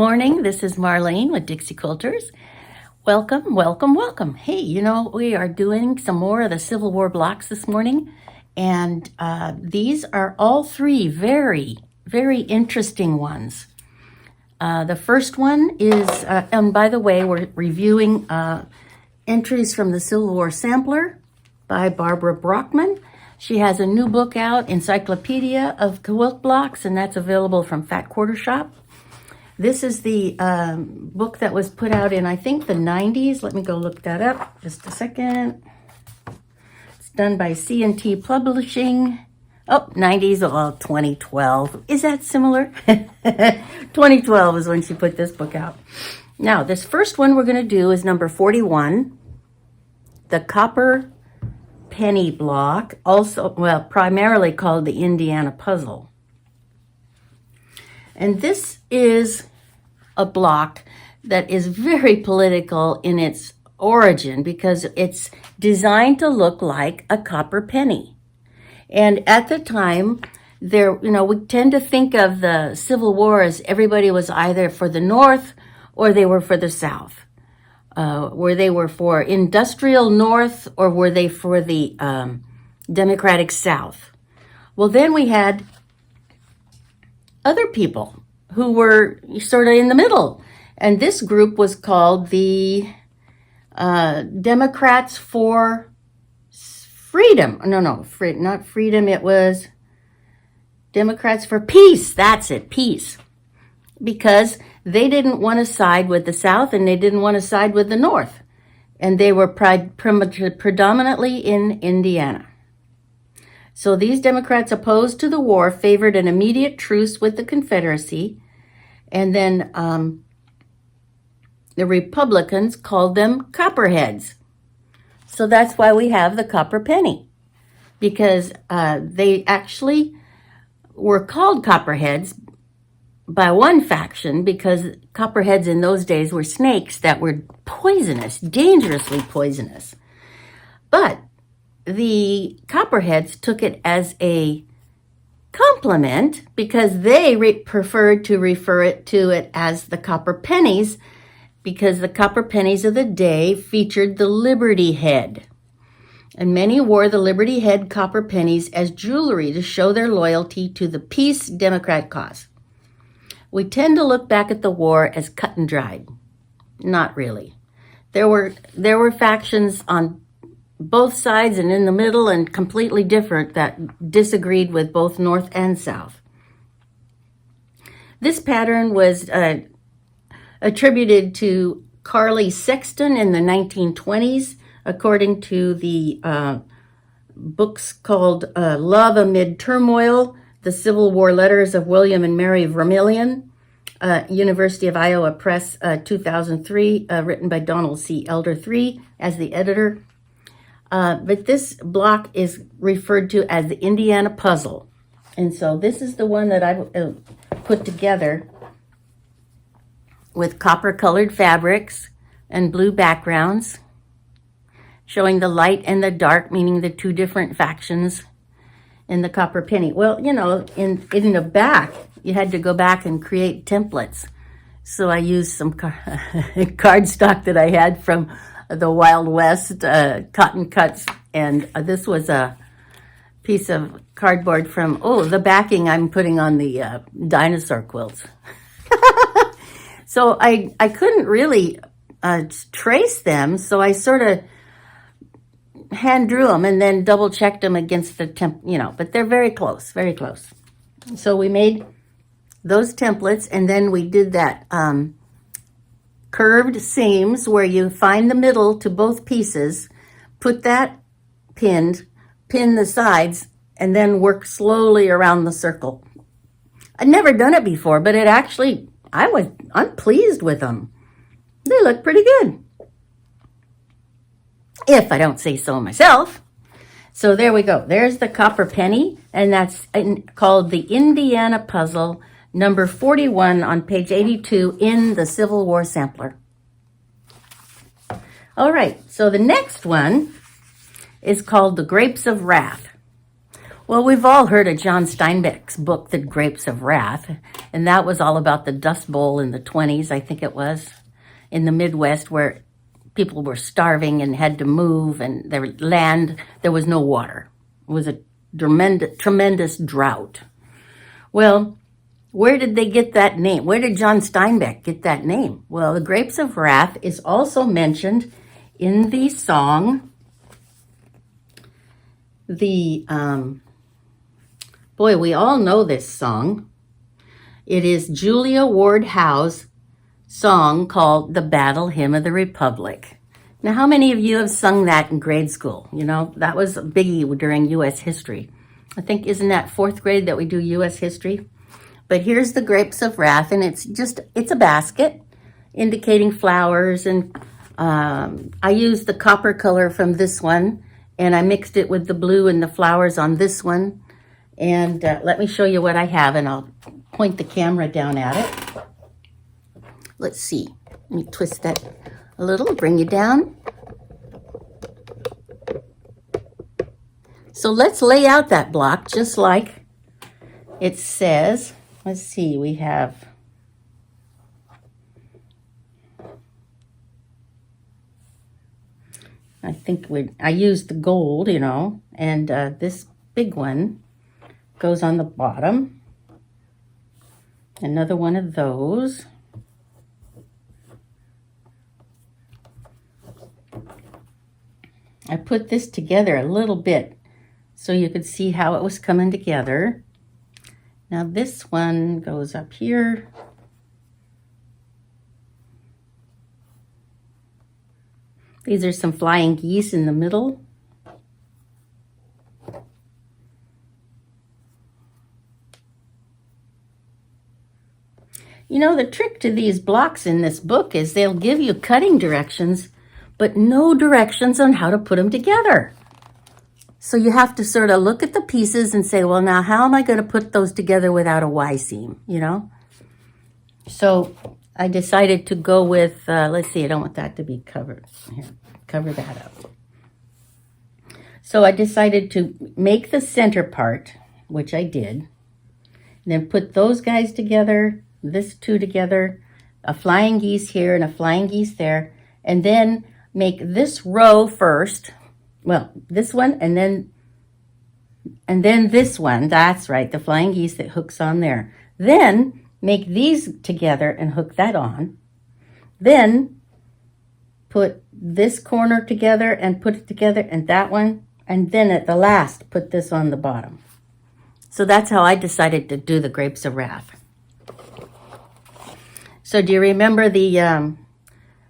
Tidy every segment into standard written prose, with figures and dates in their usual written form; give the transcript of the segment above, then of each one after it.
morning. This is Marlene with Dixie Quilters. Welcome, welcome, welcome. Hey, we are doing some more of the Civil War blocks this morning, and these are all three very, very interesting ones. The first one is, and by the way, we're reviewing entries from the Civil War Sampler by Barbara Brockman. She has a new book out, Encyclopedia of Quilt Blocks, and that's available from Fat Quarter Shop. This is the book that was put out in, I think, the 90s. Let me go look that up just a second. It's done by C&T Publishing. Oh, 90s, 2012. Is that similar? 2012 is when she put this book out. Now, this first one we're going to do is number 41, the Copper Penny block, primarily called the Indiana Puzzle. And this is a block that is very political in its origin because it's designed to look like a copper penny. And at the time, we tend to think of the Civil War as everybody was either for the North or they were for the South. Were they were for industrial North or were they for the Democratic South? Well, then we had other people who were sort of in the middle. And this group was called the Democrats for Freedom. Not freedom. It was Democrats for Peace. That's it, peace. Because they didn't want to side with the South and they didn't want to side with the North. And they were predominantly in Indiana. So these Democrats opposed to the war favored an immediate truce with the Confederacy, and then the Republicans called them Copperheads. So that's why we have the copper penny, because they actually were called Copperheads by one faction because Copperheads in those days were snakes that were poisonous, dangerously poisonous. But the Copperheads took it as a compliment because they preferred to refer to it as the copper pennies because the copper pennies of the day featured the Liberty Head. And many wore the Liberty Head copper pennies as jewelry to show their loyalty to the peace Democrat cause. We tend to look back at the war as cut and dried. Not really. There were factions on both sides and in the middle and completely different that disagreed with both North and South. This pattern was attributed to Carly Sexton in the 1920s, according to the books called Love Amid Turmoil, The Civil War Letters of William and Mary Vermillion, University of Iowa Press, 2003, written by Donald C. Elder III as the editor. But this block is referred to as the Indiana Puzzle. And so this is the one that I put together with copper-colored fabrics and blue backgrounds, showing the light and the dark, meaning the two different factions in the copper penny. Well, in the back, you had to go back and create templates. So I used some cardstock that I had from the Wild West, cotton cuts, and this was a piece of cardboard from, the backing I'm putting on the dinosaur quilts. So I couldn't really trace them, so I sort of hand drew them and then double checked them against the but they're very close, very close. So we made those templates, and then we did that curved seams where you find the middle to both pieces, put that pin the sides, and then work slowly around the circle. I'd never done it before, but I'm pleased with them. They look pretty good, if I don't say so myself. So there we go. There's the copper penny, and that's called the Indiana Puzzle, number 41 on page 82 in the Civil War Sampler. All right, so the next one is called the Grapes of Wrath. Well, we've all heard of John Steinbeck's book, The Grapes of Wrath, and that was all about the Dust Bowl in the 20s, I think it was, in the Midwest, where people were starving and had to move, and their land, there was no water. It was a tremendous drought. Well, where did they get that name? Where did John Steinbeck get that name? Well, the Grapes of Wrath is also mentioned in the song, boy, we all know this song. It is Julia Ward Howe's song called The Battle Hymn of the Republic. Now, how many of you have sung that in grade school? You know, that was a biggie during U.S. history. I think, isn't that 4th grade that we do U.S. history? But here's the Grapes of Wrath, and it's a basket indicating flowers. And I used the copper color from this one, and I mixed it with the blue and the flowers on this one. And let me show you what I have, and I'll point the camera down at it. Let's see. Let me twist that a little, bring you down. So let's lay out that block just like it says. Let's see, we have I used the gold, you know, and this big one goes on the bottom. Another one of those. I put this together a little bit so you could see how it was coming together. Now this one goes up here. These are some flying geese in the middle. You know, the trick to these blocks in this book is they'll give you cutting directions, but no directions on how to put them together. So you have to sort of look at the pieces and say, well, now how am I going to put those together without a Y-seam, you know? So I decided to go with, let's see, I don't want that to be covered. Here, cover that up. So I decided to make the center part, which I did, and then put those guys together, this two together, a flying geese here and a flying geese there, and then make this row first. Well, this one, and then this one. That's right, the flying geese that hooks on there. Then make these together and hook that on. Then put this corner together and put it together, and that one, and then at the last, put this on the bottom. So that's how I decided to do the Grapes of Wrath. So do you remember the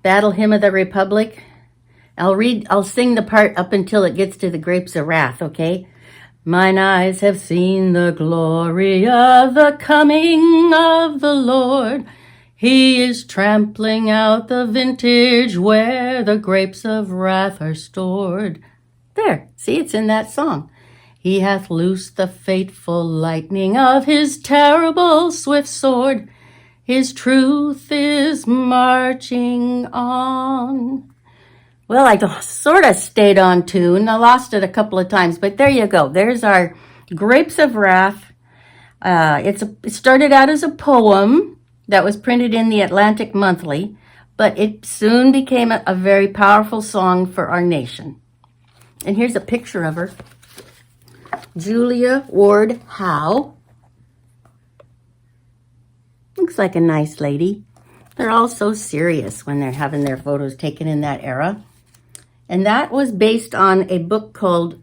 Battle Hymn of the Republic? I'll sing the part up until it gets to the Grapes of Wrath, okay? Mine eyes have seen the glory of the coming of the Lord. He is trampling out the vintage where the grapes of wrath are stored. There, see, it's in that song. He hath loosed the fateful lightning of his terrible swift sword. His truth is marching on. Well, I sort of stayed on tune. I lost it a couple of times, but there you go. There's our Grapes of Wrath. It started out as a poem that was printed in the Atlantic Monthly, but it soon became a very powerful song for our nation. And here's a picture of her. Julia Ward Howe. Looks like a nice lady. They're all so serious when they're having their photos taken in that era. And that was based on a book called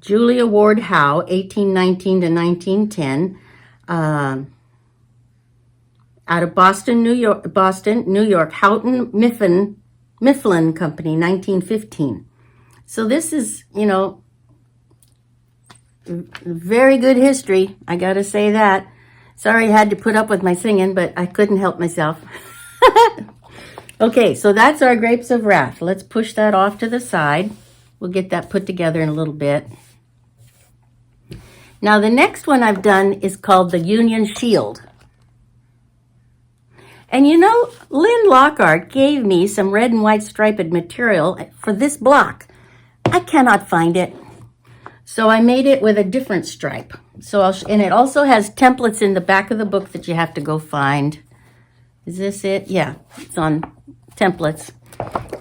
Julia Ward Howe, 1819 to 1910, out of Boston, New York, Houghton Mifflin Company, 1915. So this is, you know, very good history. I got to say that. Sorry I had to put up with my singing, but I couldn't help myself. Okay, so that's our Grapes of Wrath. Let's push that off to the side. We'll get that put together in a little bit. Now, the next one I've done is called the Union Shield. And you know, Lynn Lockhart gave me some red and white striped material for this block. I cannot find it. So I made it with a different stripe. So and it also has templates in the back of the book that you have to go find. Is this it? Yeah, it's on templates.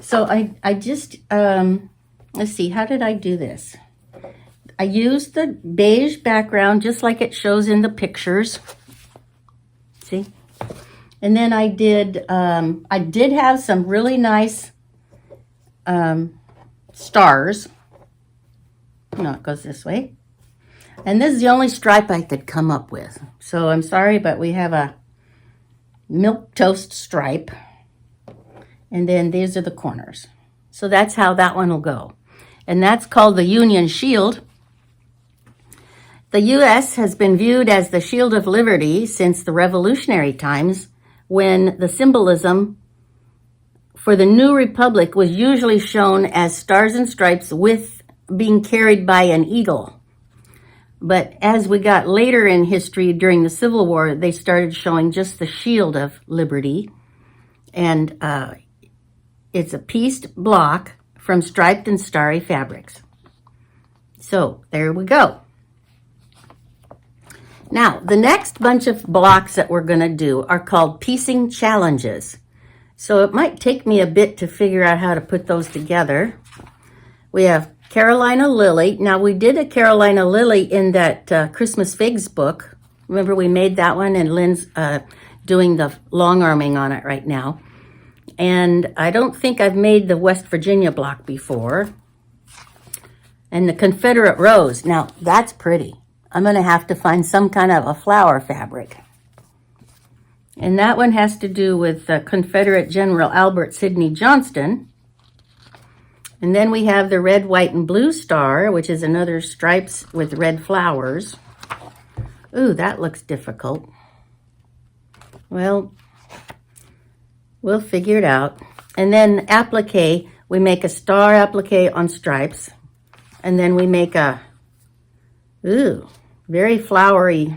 So I just, let's see, how did I do this? I used the beige background just like it shows in the pictures. See? And then I did have some really nice stars. No, it goes this way. And this is the only stripe I could come up with. So I'm sorry, but we have a milk toast stripe. And then these are the corners. So that's how that one will go. And that's called the Union Shield. The U.S. has been viewed as the shield of liberty since the Revolutionary times, when the symbolism for the new republic was usually shown as stars and stripes with being carried by an eagle. But as we got later in history during the Civil War, they started showing just the shield of liberty. And it's a pieced block from striped and starry fabrics. So there we go. Now, the next bunch of blocks that we're going to do are called piecing challenges. So it might take me a bit to figure out how to put those together. We have Carolina Lily. Now, we did a Carolina Lily in that Christmas Figs book. Remember, we made that one, and Lynn's doing the long arming on it right now. And I don't think I've made the West Virginia block before. And the Confederate Rose. Now, that's pretty. I'm going to have to find some kind of a flower fabric. And that one has to do with Confederate General Albert Sidney Johnston. And then we have the red, white, and blue star, which is another stripes with red flowers. Ooh, that looks difficult. Well, we'll figure it out. And then applique, we make a star applique on stripes. And then we make a, very flowery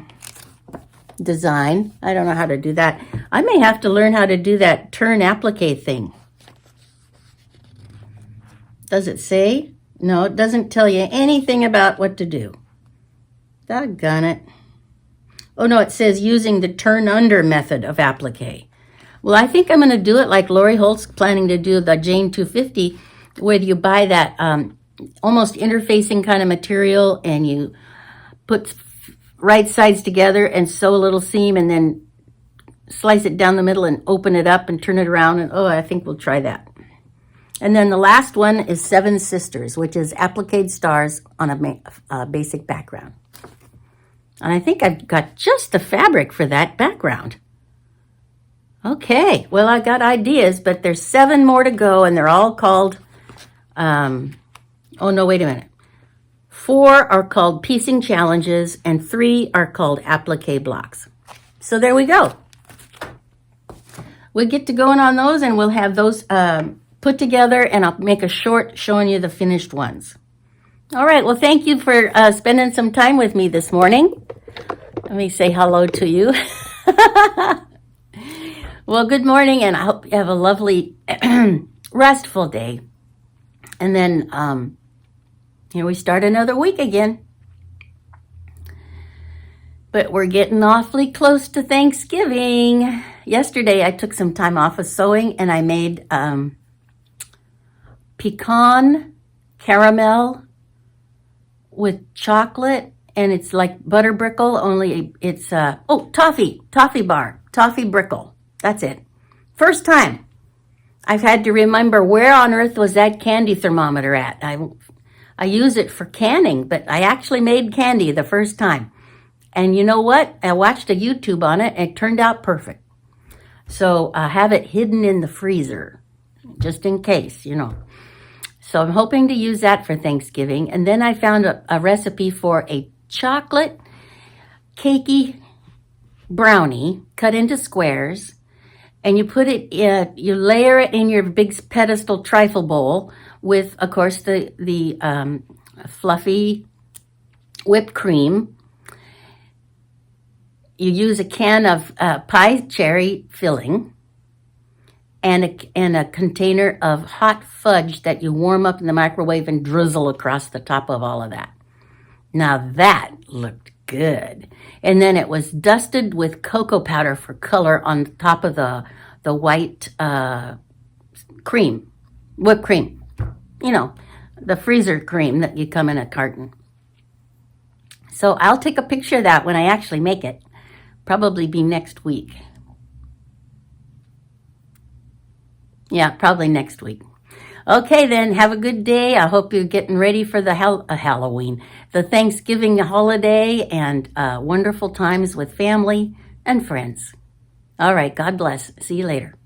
design. I don't know how to do that. I may have to learn how to do that turn applique thing. Does it say? No, it doesn't tell you anything about what to do. Doggone it. Oh no, it says using the turn under method of applique. Well, I think I'm going to do it like Lori Holt's planning to do the Jane 250, where you buy that almost interfacing kind of material and you put right sides together and sew a little seam and then slice it down the middle and open it up and turn it around. And I think we'll try that. And then the last one is Seven Sisters, which is appliqued stars on a basic background. And I think I've got just the fabric for that background. Okay, well, I got ideas, but there's 7 more to go, and they're all called, oh no, wait a minute. 4 are called piecing challenges, and 3 are called applique blocks. So there we go. We'll get to going on those, and we'll have those put together, and I'll make a short showing you the finished ones. All right, well, thank you for spending some time with me this morning. Let me say hello to you. Well, good morning, and I hope you have a lovely, restful day. And then here we start another week again. But we're getting awfully close to Thanksgiving. Yesterday, I took some time off of sewing, and I made pecan caramel with chocolate, and it's like butter brickle, only it's toffee brickle. That's it. First time I've had to remember where on earth was that candy thermometer at. I use it for canning, but I actually made candy the first time. And you know what? I watched a YouTube on it, and it turned out perfect. So I have it hidden in the freezer, just in case, So I'm hoping to use that for Thanksgiving. And then I found a recipe for a chocolate cakey brownie cut into squares. And you put it in, you layer it in your big pedestal trifle bowl with, of course, the fluffy whipped cream. You use a can of pie cherry filling and a container of hot fudge that you warm up in the microwave and drizzle across the top of all of that. Now that looked good. And then it was dusted with cocoa powder for color on top of the white cream, whipped cream. You know, the freezer cream that you come in a carton. So I'll take a picture of that when I actually make it. Probably be next week. Yeah, probably next week. Okay, then, have a good day. I hope you're getting ready for the Halloween, the Thanksgiving holiday, and wonderful times with family and friends. All right, God bless. See you later.